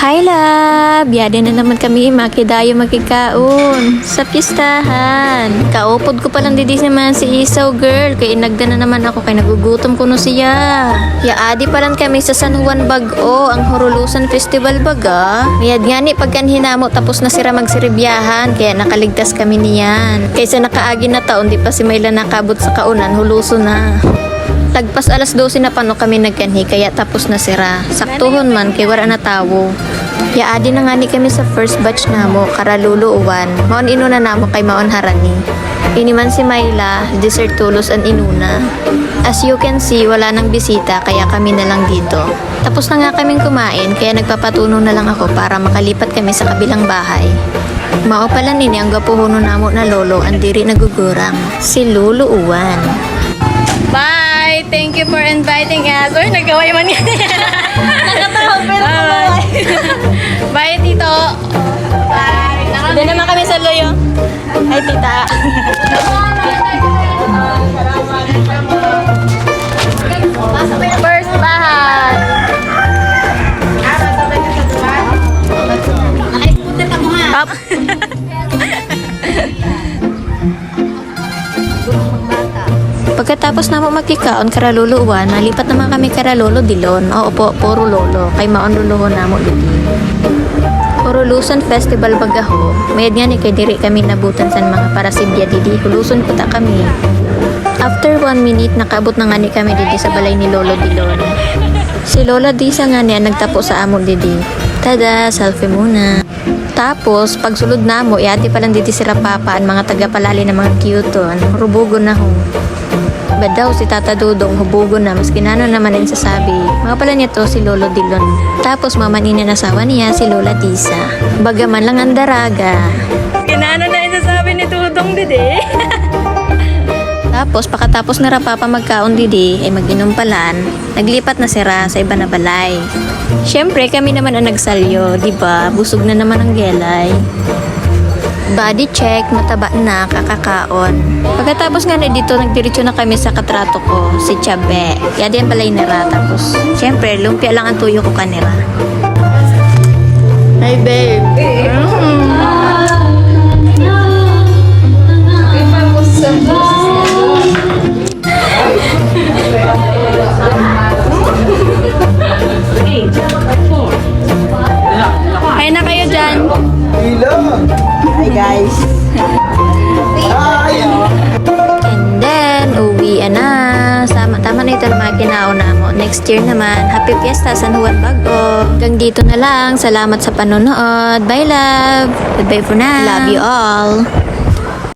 Hi love! Yada na naman kami makidayo magkikaon sa pistahan. Kaupod ko palang didi naman si Isaw girl. Kaya inagda na naman ako kay nagugutom ko no siya. Yaadi palang kami sa San Juan Bago ang Horulusan Festival baga. Mayad nga ni pagkan hinamo tapos na sira magsiribyahan kaya nakaligtas kami niyan. Kaysa nakaagi na taon di pa si Mayla nakabot sa kaunan huluso na. Tagpas alas 12 na pano kami nagkanhi kaya tapos na sira. Saktuhon man kay wala na tawo. Yaadi na nga ni kami sa first batch namo karalulo uwan. Maon inuna namo kay maon harani. Iniman si Mayla, dessert tulos an inuna. As you can see, wala nang bisita kaya kami na lang dito. Tapos na nga kaming kumain kaya nagpapatuno na lang ako para makalipat kami sa kabilang bahay. Mao pala nini ang gapuhuno namo na lolo ang diri nagugurang. Si Lolo Uwan. Bye! Thank you for inviting us. Or nagaway man yan. Nakatawag pero Bye, Tito. Bye. Doon naman kami sa loyo. Ay, tita. First bahay. Up. Pagkatapos na mo magkikaon karalulo uwan, nalipat naman kami karalolo dilon. Oo po, puro lolo. Kay maon luluho na mo dito. Horulusan Festival bagaho. Mayad nga ni kay diri kami nabutan sa mga parasibya didi. Huluson ko ta kami. After 1 minute, nakaabot na nga ni kami didi sa balay ni Lolo Dilon. Si Lola Disa nga niya nagtapo sa amo didi. Tada, selfie muna. Tapos, pagsulod na mo, iati palang didi si Rapapa ang mga tagapalali ng mga cute-on. Rubugo na ho. Ba daw si Tata Dudong hubugo na mas kinano naman din sasabi. Mga pala niya to si Lolo Dilon. Tapos mamanin na nasawa niya si Lola Disa. Bagaman lang ang daraga. Kinano na yung sasabi ni Dudong, didi. Tapos pakatapos na Rapapa magkaon didi ay maginumpalan, naglipat na sira sa iba na balay. Syempre kami naman ang nagsalyo, di ba? Busog na naman ang gelay. Body check, mataba na, kakakaon. Pagkatapos nga na dito, nagdiretso na kami sa katrato ko, si Chabe. Kaya diyan pala inira. Tapos, syempre, lumpia lang ang tuyo ko kanira. Hi, babe. Hi na kayo dyan. Hi guys. And then, uwi na. Tama na ito ang mga kinauna mo. Next year naman, Happy Fiesta San Juan Bago. Hanggang dito na lang. Salamat sa panonood. Bye love. Goodbye for now. Love you all.